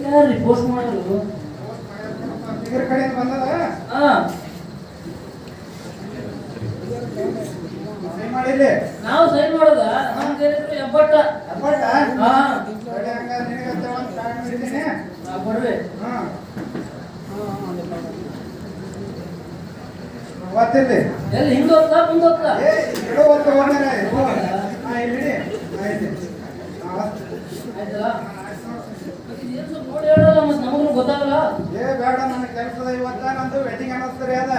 ಯಾರು ಪೋಸ್ಟ್ ಮಾಡೋದು ಇದ್ರ ಕಡೆಯಿಂದ ಬಂದದ ಸೈ ಮಾಡಿಲ್ಲ ನಾವು ಸೈನ್ ಮಾಡೋದ ನಮ್ಮ ಕೇಳಿದ್ರು ಎಬ್ಬಟ್ಟ ಅಪ್ಪಟ ಹಾ ಕಡೆ ಹಂಗ ನಿನಗಂತ ಒಂದು ಕಾರ್ಡ್ ಮಾಡಿದ್ದೀನಿ ಬರ್ರಿ ಹಾ ಒತ್ತಿಲ್ಲಿ ಎಲ್ಲಿ ಹಿಂದೆ ಹೋಗ್ತಾ ಮುಂದೆ ಹೋಗ್ತಾ ಏ ಇಡೋ ಒತ್ತು ಹೋಗ್ತಾನೆ ಹಾ ಇಲ್ಲಿ ಆಯ್ತು ಆಯ್ತಲ್ಲ ಏನು ಸ್ವಲ್ಪ ನೋಡಿ ಹೇಳಲ್ಲ ಮತ್ತೆ ನಮಗೂ ಗೊತ್ತಾಗಲ್ಲ ಏ ಬೇಡ ನನ್ನ ಕೆಲಸದ ಇವತ್ತ ನಂದು ವೆಡ್ಡಿಂಗ್ ಅನ್ನಿಸ್ತಾರೆ ಅದ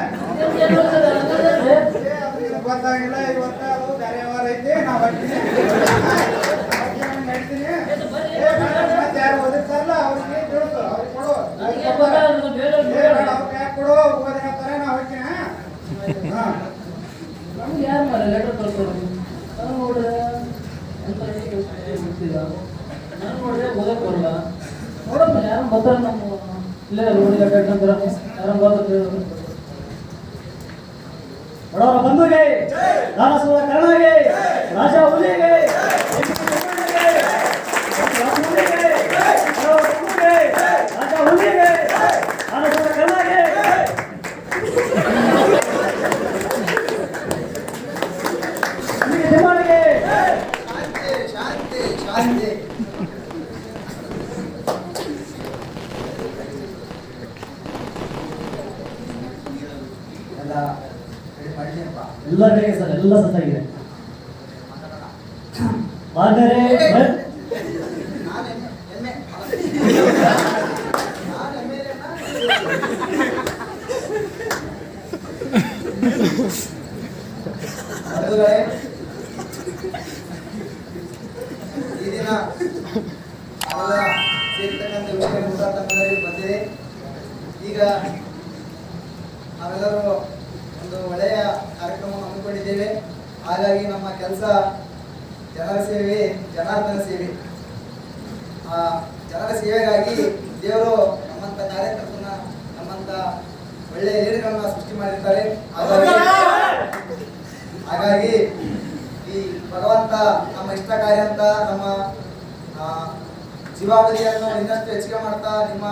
ಗೊತ್ತಾಗಿಲ್ಲ ಇವತ್ತ ಅದು ಕಾರ್ಯವಾರ ಐತಿ ನಾವು ಬರ್ತೀನಿ ನಡ್ತೀನಿ ಮತ್ತೆ ಯಾರು ಓದಿರ್ತಾರಲ್ಲ ಅವ್ರಿಗೆ ತಿಳಿಸು ಅವ್ರಿಗೆ ಕೊಡು ಅವ್ರಿಗೆ ಯಾಕೆ ಕೊಡು ಓದಿರ್ತಾರೆ ನಾವು ಹೋಗ್ತೀನಿ ಹಾ ನಮ್ಗೆ ಯಾರು ಮಾಡ ಲೆಟರ್ ಕಳ್ಸೋದು ನಾನು ನೋಡ್ರೆ ಅಂತ ನಾನು ನೋಡ್ರೆ ಓದಕ್ಕೆ ಬರಲ್ಲ ನೋಡಮ್ಮ ಯಾರು ಬರ್ತಾರೆ ನಮ್ಮ ಇಲ್ಲೇ ರೋಡಿಗೆ ಅಡ್ಡಾಡ್ಕೊಂಡ್ರ ಯಾರು ಬರ್ತಾರೆ ಬಡವರ ಬಂಧುಗೆ ದಾನಸೂರ ಕರ್ಣಗೆ ರಾಜ ಹುಲಿಗೆ ರಾಜ ಹುಲಿಗೆ ದಾನಸೂರ ಕರ್ಣಗೆ ಜಮಾನಿಗೆ ಶಾಂತಿ ಶಾಂತಿ ಎಲ್ಲ ಬೇಗ ಸರ್ ಎಲ್ಲ ಸತ್ತಾಗಿದೆ ಆದರೆ ಈ ದಿನ ಸೇರ್ತಕ್ಕಂಥ ವಿಷಯ ಬಂದಿದೆ. ಈಗ ನಾವೆಲ್ಲರೂ ಒಂದು ಒಳ್ಳೆಯ ಕಾರ್ಯಕ್ರಮ ಹಮ್ಮಿಕೊಂಡಿದ್ದೇವೆ. ಹಾಗಾಗಿ ನಮ್ಮ ಕೆಲಸ ಜನರ ಸೇವೆ, ಜನಾರ್ದನ ಸೇವೆ. ಆ ಜನರ ಸೇವೆಗಾಗಿ ದೇವರು ನಮ್ಮಂತ ಕಾರ್ಯಕರ್ತನ, ನಮ್ಮಂತ ಒಳ್ಳೆಯ ಲೀಡರ್ಗಳನ್ನ ಸೃಷ್ಟಿ ಮಾಡಿರ್ತಾರೆ. ಹಾಗಾಗಿ ಈ ಭಗವಂತ ನಮ್ಮ ಇಷ್ಟ ಕಾರ್ಯ ಅಂತ ನಮ್ಮ ಜೀವಾವಧಿಯನ್ನು ಇನ್ನಷ್ಟು ಹೆಚ್ಚಿಗೆ ಮಾಡ್ತಾ ನಿಮ್ಮ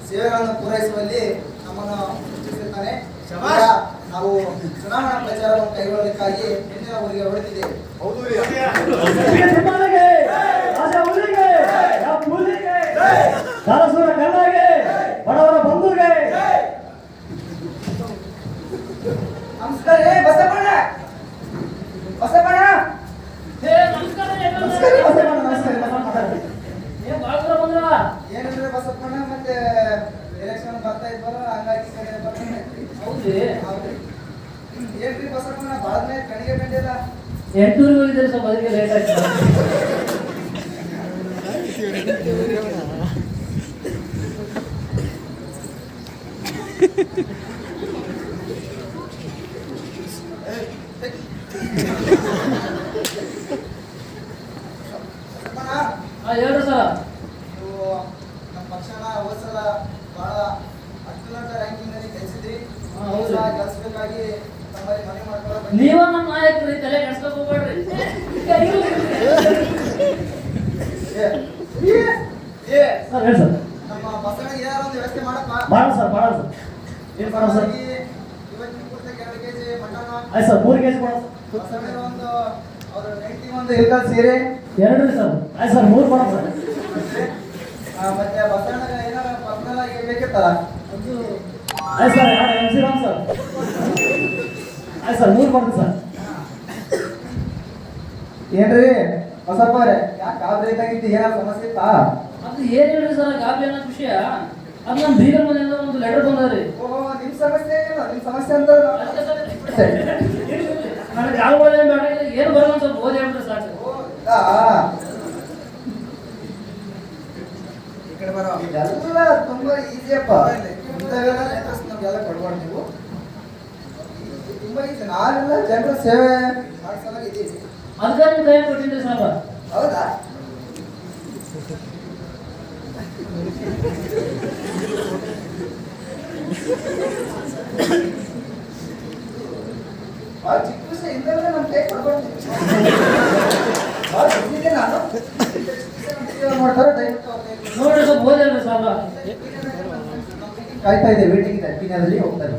ಸೇವೆಗಳನ್ನು ಪೂರೈಸುವಲ್ಲಿ ನಮ್ಮನ್ನು ಸೃಷ್ಟಿಸಿರ್ತಾನೆ. ನಾವು ಚುನಾವಣಾ ಪ್ರಚಾರವನ್ನು ಕೈಗೊಳ್ಳಲಿಕ್ಕಾಗಿ ಮುಂದಿನ ಊರಿಗೆ ಹೊರಟಿದ್ದೇವೆ. ಬಡವರ ಬಂಧುಗೆ ನಮಸ್ಕಾರ ಬಸಪ್ಪಣ್ಣ. ಬಸಪ್ಪಣ್ಣ ಏನಂದ್ರೆ ಬಸಪ್ಪಣ್ಣ ಮತ್ತೆ ಎಲೆಕ್ಷನ್ ಬರ್ತಾ ಇದ್ವಲ್ಲ, ಹಂಗಾಗಿ ಏನ್ರಿ ಬಸಪ್ಪಣ್ಣ ಬಾಳ್ಮೆ ಕಣಿಗೆ ಕಂಡಿಲ್ಲ. 8 ಹೋಗಿದ್ರೆ ಸ್ವಲ್ಪ ಅದಕ್ಕೆ ಲೇಟ್ ಆಯ್ತು. ಹೇಳ್ರಿ ಸರ್, ನೀವು ನಮ್ಮ ಪಕ್ಷನ ಹೋದ್ಸಲ ಬಹಳ ಅತ್ಯುನ್ನತ ರ್ಯಾಂಕಿಂಗ್ ನಲ್ಲಿ ಗೆಲ್ಸಿದ್ರಿ. ಗೆಲ್ಸ್ಬೇಕಾಗಿ ತಮ್ಮಲ್ಲಿ ಮನೆ ಮಾಡ್ಕೊಳ್ಳೋ ನೀವ ನಮ್ಮ ನಾಯಕರು ತಲೆ ಕೆಡ್ಸ್ಕೊಕ್ ಹೋಗ್ಬೇಡ್ರಿ. ಸರ್ ಹೇಳಿ ಸರ್, ನಮ್ಮ ಬಸವನಿಗೆ ಏನಾರ ಒಂದು ವ್ಯವಸ್ಥೆ ಮಾಡಪ್ಪ. ಮಾಡೋಣ ಸರ್, ಮಾಡೋಣ ಸರ್. ಏನ್ ಮಾಡೋಣ ಸರ್? ಇವತ್ತಿನ ಪೂರ್ತಿ 2 ಕೆಜಿ ಮಟನ್. ಆಯ್ತು ಸರ್, 3 ಕೆಜಿ ಮಾಡೋಣ. ಬಸವನಿಗೆ ಒಂದು ಅವ್ರ ಹೆಂಡತಿಗೆ ಒಂದು ಇಲ್ಕಲ್ ಸೀರೆ. 2 ಸರ್. ಆಯ್ತು ಸರ್, 3 ಮಾಡೋಣ ಸರ್. ಮತ್ತೆ ಬಸವಣ್ಣಗೆ ಏನಾರ ಪರ್ಸನಲ್ ಆಗಿ ಬೇಕಿತ್ತಲ್ಲ ಅದು ಆಯ್ತು ಸರ್, 2 MC ರಾಮ್ ಸರ್. ಆಯ್ತು ಸರ್, 3 ಮಾಡ್ತೀನಿ ಸರ್. ಏನ್ರಿ ಹೊಸಪ್ಪ ಅವ್ರೆ, ಯಾಕೆ ಗಾಬರಿ ಇದ್ದಾಗಿತ್ತು? ಏನಾರ ಸಮಸ್ಯೆ ಇತ್ತಾ? ಅದು ಏನ್ ಹೇಳ್ರಿ ಸರ್, ಗಾಬರಿ ಅನ್ನೋ ವಿಷಯ ಅದು ನಮ್ಮ ಬೀಗರ್ ಮನೆಯಿಂದ ಒಂದು ಲೆಟರ್ ಬಂದದ್ರಿ. ಓಹೋ, ನಿಮ್ ಸಮಸ್ಯೆ ಇಲ್ಲ, ನಿಮ್ ಸಮಸ್ಯೆ ಅಂತ ನನಗೆ ಯಾವ ಓದಿ ಬೇಡ, ಏನು ಬರಲ್ಲ ಸ್ವಲ್ಪ ಓದಿ ಹೇಳ್ಬಿಟ್ರೆ ಸಾಕು. ಈ ಕಡೆ ಬರೋ ಇದೆಲ್ಲ ತುಂಬಾ ಈಸಿಯಪ್ಪ. ನಮ್ಗೆಲ್ಲ ಕೊಡ್ಬಾರ್ದು ನೀವು. ತುಂಬಾ ಈಸಿ. ನಾನೆಲ್ಲ ಜನರ ಸೇವೆ ಮಾಡಿಸೋದಾಗ ಇದೀವಿ. ಅದಕ್ಕೆ ನಿಮ್ ಕೈ ಕೊಟ್ಟಿದ್ರಿ ಸಾಬ. ಹೌದಾ? ಚಿಕ್ಕ ವಿಷಯ ಇದ್ದರೆ ನಮ್ಮ ಕೈ ಕೊಡ್ಬಾರ್ದು. ನಾನು ಮಾಡ್ತಾರೆ ದಯವಿಟ್ಟು ನೋಡಿ ಸ್ವಲ್ಪ ಓದಿಲ್ರಿ ಸಾಲ ಕಾಯ್ತಾ ಇದೆ, ವೇಟಿಂಗ್ ಇದೆ, ಪಿನಲ್ಲಿ ಹೋಗ್ತಾರೆ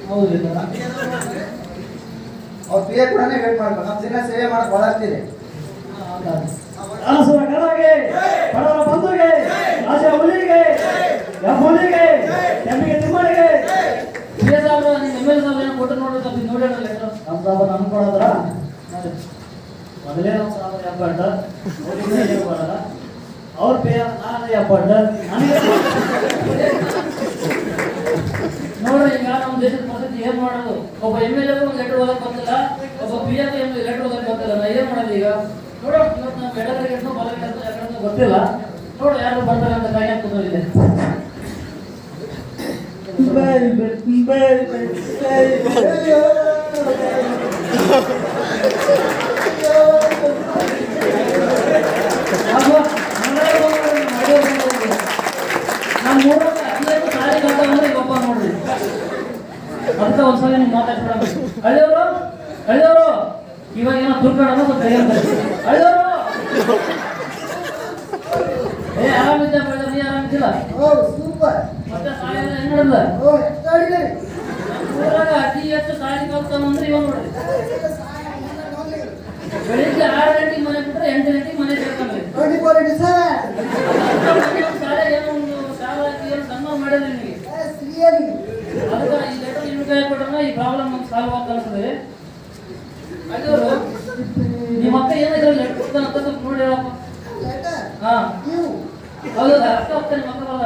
ಹೌದು ಅವ್ರ ಪಿ ಎ ಕೂಡ ವೇಟ್ ಮಾಡ್ಬೇಕು. ನಮ್ಮ ದಿನ ಸೇವೆ ಮಾಡಕ್ ಬಹಳಷ್ಟಿದೆ. ದಾಸರ ಕಡೆಗೆ ಬಡವರ ಬಂಧುಗೆ ಆಶೆ ಹುಲಿಗೆ ಹುಲಿಗೆ ಕೆಮ್ಮಿಗೆ ತಿಮ್ಮಡಿಗೆ ಸಾಹೇಬ್ರು ನಿಮ್ಮ ಎಮ್ ಎಲ್ ಸಾಹೇಬ್ ಏನೋ ಕೊಟ್ಟು ನೋಡಿ ಸ್ವಲ್ಪ ನೋಡಿ ಲೆಟರ್ ನಮ್ಮ ಸಾಹೇಬ್ ನಮ್ಗೆ ಕೊಡೋದ್ರ ಮೊದಲೇ ನಮ್ಮ ಸಾಹೇಬ್ ಎಪ್ಪಟ್ಟ ಮಾಡಲ್ಲ ಅವ್ರ ಪೇ ನಾನು ಎಪ್ಪಟ್ಟ ನನಗೆ ನೋಡ್ರಿ ಈಗ ನಮ್ಮ ದೇಶದ ಪರಿಸ್ಥಿತಿ ಏನ್ ಮಾಡೋದು? ಒಬ್ಬ ಎಮ್ ಎಲ್ ಎ ಒಂದು ಲೆಟರ್ ಓದಕ್ ಗೊತ್ತಿಲ್ಲ, ಒಬ್ಬ ಪಿ ಎಂ ಲೆಟರ್ ಓದಕ್ ಗೊತ್ತಿಲ್ಲ. ನಾ ಏನ್ ಮಾಡೋದು ಈಗ? ನೋಡೋ ಇವತ್ತು ನಾವು ಬೆಳಗ್ಗೆ ಬಲಕ್ಕೆ ಗೊತ್ತಿಲ್ಲ. ನೋಡು ಯಾರು ಬರ್ತಾರೆ ಅಂತ ಕೈ ಹಾಕೋದಿದೆ. ನಮ್ಮ ಮೂರಕ್ಕೆ 15 ಸಾರಿ ಅಂತ ಅಂದ್ರೆ ಈಗ ಒಬ್ಬ ನೋಡ್ರಿ ಅದಕ್ಕೆ ಒಂದ್ಸಲ ನೀವು ಮಾತಾಡ್ಬಿಡ. ಹಳ್ಳಿಯವರು ಇವಾಗ ಏನೋ ತುರ್ಕಣ ಸ್ವಲ್ಪ ಹಳ್ಳಿಯವರು ಏ ಆರಾಮಿದ್ದ ನೀ ಆರಾಮಿದ್ದಿಲ್ಲ? ಸೂಪರ್. ಮತ್ತೆ ಸಾಲಿ ಹೆಂಗ್ ನಡೆದ? ಊರಾಗ ಅತಿ ಹೆಚ್ಚು ಸಾಲಿ ಕಲ್ತಾನಂದ್ರೆ ಇವ ನೋಡ್ರಿ ಬೆಳಿಗ್ಗೆ 6 ಗಂಟೆಗೆ ಮನೆ ಬಿಟ್ರೆ 8 ಗಂಟೆಗೆ ಮನೆ ಸೇರ್ಕೊಂಡ್ರಿ. ಶಾಲೆ ಏನೋ ಒಂದು ಶಾಲೆ ಏನು ಸಣ್ಣ ಮಾಡಿದ್ರಿ ನಿಮಗೆ. ಅದಕ್ಕೆ ಈ ಲೆಟರ್ ನಿಮ್ಗೆ ಕೈ ಕೊಟ್ರೆ ಈ ಪ್ರಾಬ್ಲಮ್ ನಮ್ಗೆ ಸಾಲ್ವ್ ಆಗ್ತಾ ಅನ್ಸುತ್ತೆ. ಅಲ್ಲಿಯವರು ನಿಮ್ಮ ಅಕ್ಕ ಏನಾದ್ರು ಲೆಟರ್ ಕೊಡ್ತಾನೆ ಅಂತ ಸ್ವಲ್ಪ ನೋಡಿ ಹೇಳಪ್ಪ. ಹಾ ಹೌದು ಅಕ್ಕ ಹೋಗ್ತಾನೆ ಮಕ್ಕಳಲ್ಲ.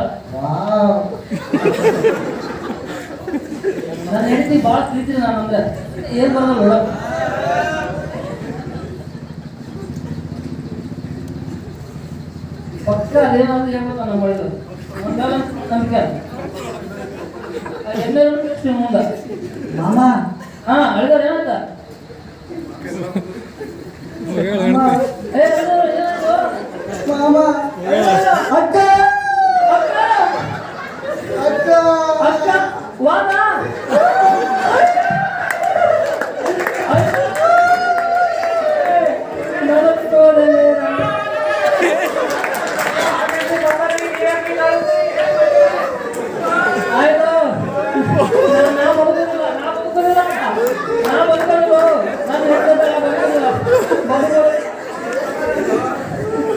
ನನ್ನ ಹೆಂಡತಿ ಭಾಳ ಪ್ರೀತಿ ನಾನು ಅಂದ್ರೆ ಏನ್ ಬರೋದು ನೋಡ. ಪಕ್ಕ ಅದೇನಾದ್ರು ಹೇಳ್ಬೇಕು ನಮ್ಮ ಒಳ್ಳೆದು ಒಂದಾಲ ನಂಬಿಕೆ ಎಲ್ಲರೂ ಮುಂದೆ ಮಾಮ. ಹಾ ಅಳಿದಾರ ಏನಂತ ಮಾಮ ಅಕ್ಕ ಅಕ್ಕ ಅಕ್ಕ ಅಕ್ಕ ವಾದ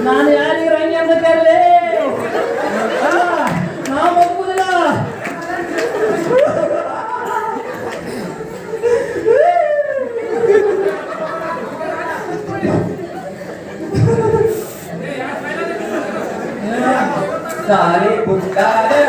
ನಾನು ಯಾರಿಗೆ ರಂಗಿ ಅಂತ ಕರಲೇ ನಾ ಬದುಕುದಿಲ್ಲ. ಸಾರಿ ಬುಟ್ಟಾರೆ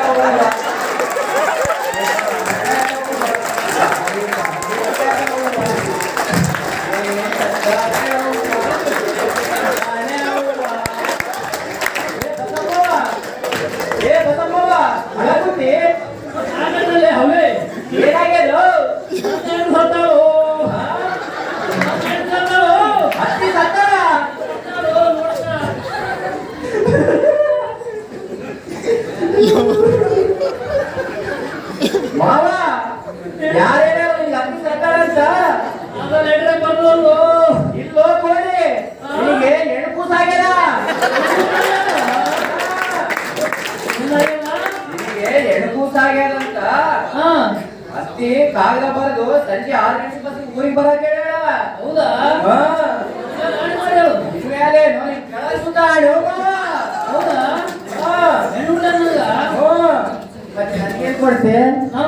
ಹೌದೇ ಏನಾಗ್ಯದು? ಹತ್ತಿ ಸತ್ತಾರ ಮಾವ ಯಾರೇನಾರು ನಿಂಗೆ ಹತ್ತಿ ಸತ್ತಾರ ಅಂತ ಲೆಟ್ರೆ ಬಂದು ಇಲ್ಲೋ ಕೋಳಿ ನಿನಗೆ ಎಣಪು ಸಾಗ್ಯದ. ನಿನಗೆ ಎಣಪು ಸಾಗ್ಯದಂತ ಹತ್ತಿ ಕಾಗದ ಬರೆದು ಸಂಜೆ 6 ಗಂಟೆ ಬಸ್ ಊರಿಗೆ ಬರಕ್ಕೆ ಹೇಳ. ಹೌದಾ? ಮತ್ತೆ ನನಗೇನ್ ಕೊಡ್ತೆ? ನನ್ನ